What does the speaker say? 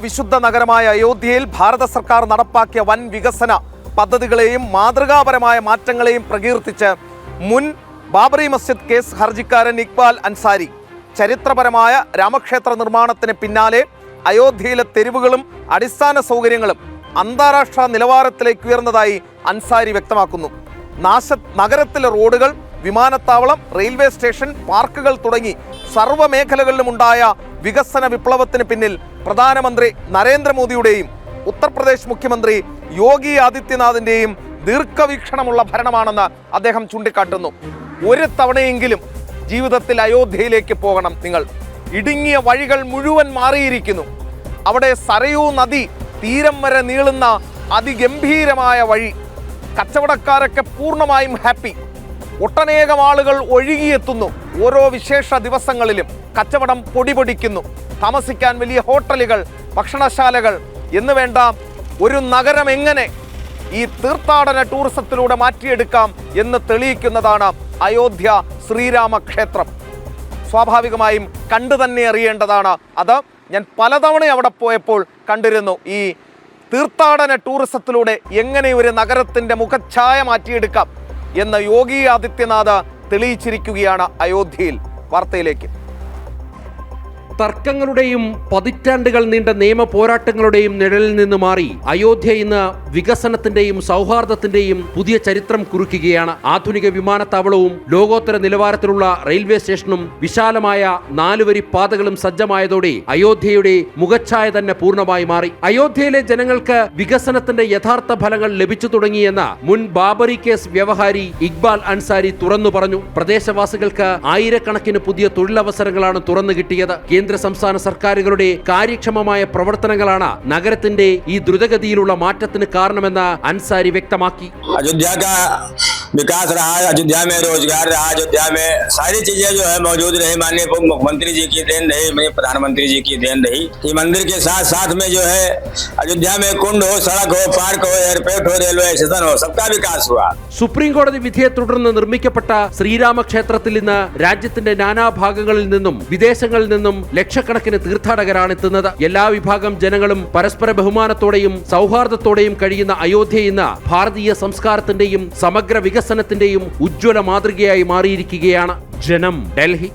വിശുദ്ധ നഗരമായ അയോധ്യയിൽ ഭാരത സർക്കാർ നടപ്പാക്കിയ വൻ വികസന പദ്ധതികളെയും മാതൃകാപരമായ മാറ്റങ്ങളെയും പ്രകീർത്തിച്ച് മുൻ ബാബറി മസ്ജിദ് കേസ് ഹർജിക്കാരൻ ഇക്ബാൽ അൻസാരി ചരിത്രപരമായ രാമക്ഷേത്ര നിർമ്മാണത്തിന് പിന്നാലെ അയോധ്യയിലെ തെരുവുകളും അടിസ്ഥാന സൗകര്യങ്ങളും അന്താരാഷ്ട്ര നിലവാരത്തിലേക്ക് ഉയർന്നതായി അൻസാരി വ്യക്തമാക്കുന്നു. നഗരത്തിലെ റോഡുകൾ, വിമാനത്താവളം, റെയിൽവേ സ്റ്റേഷൻ, പാർക്കുകൾ തുടങ്ങി സർവ്വമേഖലകളിലുമുണ്ടായ വികസന വിപ്ലവത്തിന് പിന്നിൽ പ്രധാനമന്ത്രി നരേന്ദ്രമോദിയുടെയും ഉത്തർപ്രദേശ് മുഖ്യമന്ത്രി യോഗി ആദിത്യനാഥിൻ്റെയും ദീർഘവീക്ഷണമുള്ള ഭരണമാണെന്ന് അദ്ദേഹം ചൂണ്ടിക്കാട്ടുന്നു. ഒരു തവണയെങ്കിലും ജീവിതത്തിൽ അയോധ്യയിലേക്ക് പോകണം നിങ്ങൾ. ഇടുങ്ങിയ വഴികൾ മുഴുവൻ മാറിയിരിക്കുന്നു. അവിടെ സരയൂ നദി തീരം വരെ നീളുന്ന അതിഗംഭീരമായ വഴി. കച്ചവടക്കാരൊക്കെ പൂർണ്ണമായും ഹാപ്പി. ഒട്ടനേകം ആളുകൾ ഒഴുകിയെത്തുന്നു. ഓരോ വിശേഷ ദിവസങ്ങളിലും കച്ചവടം പൊടിപൊടിക്കുന്നു. താമസിക്കാൻ വലിയ ഹോട്ടലുകൾ, ഭക്ഷണശാലകൾ എന്ന് വേണ്ട ഒരു നഗരം എങ്ങനെ ഈ തീർത്ഥാടന ടൂറിസത്തിലൂടെ മാറ്റിയെടുക്കാം എന്ന് തെളിയിക്കുന്നതാണ് അയോധ്യ ശ്രീരാമ ക്ഷേത്രം. സ്വാഭാവികമായും കണ്ടു തന്നെ അറിയേണ്ടതാണ്. അത് ഞാൻ പലതവണ അവിടെ പോയപ്പോൾ കണ്ടിരുന്നു. ഈ തീർത്ഥാടന ടൂറിസത്തിലൂടെ എങ്ങനെ ഒരു നഗരത്തിൻ്റെ മുഖച്ഛായ മാറ്റിയെടുക്കാം എന്ന് യോഗി ആദിത്യനാഥ് തെളിയിച്ചിരിക്കുകയാണ് അയോധ്യയിൽ. വാർത്തയിലേക്ക്. തർക്കങ്ങളുടെയും പതിറ്റാണ്ടുകൾ നീണ്ട നിയമ പോരാട്ടങ്ങളുടെയും നിഴലിൽ നിന്ന് മാറി അയോധ്യ ഇന്ന് വികസനത്തിന്റെയും സൗഹാർദ്ദത്തിന്റെയും പുതിയ ചരിത്രം കുറിക്കുകയാണ്. ആധുനിക വിമാനത്താവളവും ലോകോത്തര നിലവാരത്തിലുള്ള റെയിൽവേ സ്റ്റേഷനും വിശാലമായ 4 വരി പാതകളും സജ്ജമായതോടെ അയോധ്യയുടെ മുഖച്ഛായ തന്നെ പൂർണ്ണമായി മാറി. അയോധ്യയിലെ ജനങ്ങൾക്ക് വികസനത്തിന്റെ യഥാർത്ഥ ഫലങ്ങൾ ലഭിച്ചു തുടങ്ങിയെന്ന് മുൻ ബാബറി കേസ് വ്യവഹാരി ഇക്ബാൽ അൻസാരി തുറന്നു പറഞ്ഞു. പ്രദേശവാസികൾക്ക് ആയിരക്കണക്കിന് പുതിയ തൊഴിലവസരങ്ങളാണ് തുറന്നു കിട്ടിയത്. കേന്ദ്ര സംസ്ഥാന സർക്കാരുകളുടെ കാര്യക്ഷമമായ പ്രവർത്തനങ്ങളാണ് നഗരത്തിന്റെ ഈ ദ്രുതഗതിയിലുള്ള മാറ്റത്തിന് കാരണമെന്ന് അൻസാരി വ്യക്തമാക്കി. विकास रहा, अयोध्या में रोजगार रहा, अयोध्या में सारी चीजें जो है मौजूद रही। माननीय मुख्यमंत्री जी की देन रही, मेरे प्रधानमंत्री जी की देन रही। ये मंदिर के साथ साथ में जो है अयोध्या में कुंड हो, सड़क हो, पार्क हो, एयरपोर्ट हो, रेलवे स्टेशन हो, सबका विकास हुआ. സുപ്രീം കോടതി വിധിയെ തുടർന്ന് നിർമ്മിക്കപ്പെട്ട ശ്രീരാമക്ഷേത്രത്തിൽ ഇന്ന് രാജ്യത്തിന്റെ നാനാഭാഗങ്ങളിൽ നിന്നും വിദേശങ്ങളിൽ നിന്നും ലക്ഷക്കണക്കിന് തീർത്ഥാടകരാണ് എത്തുന്നത്. എല്ലാ വിഭാഗം ജനങ്ങളും പരസ്പര ബഹുമാനത്തോടെയും സൗഹാർദ്ദത്തോടെയും കഴിയുന്ന അയോധ്യ ഇന്ന് ഭാരതീയ സംസ്കാരത്തിന്റെയും സമഗ്ര വികസനത്തിന്റെയും ഉജ്ജ്വല മാതൃകയായി മാറിയിരിക്കുകയാണ്. ജനം, ഡൽഹി.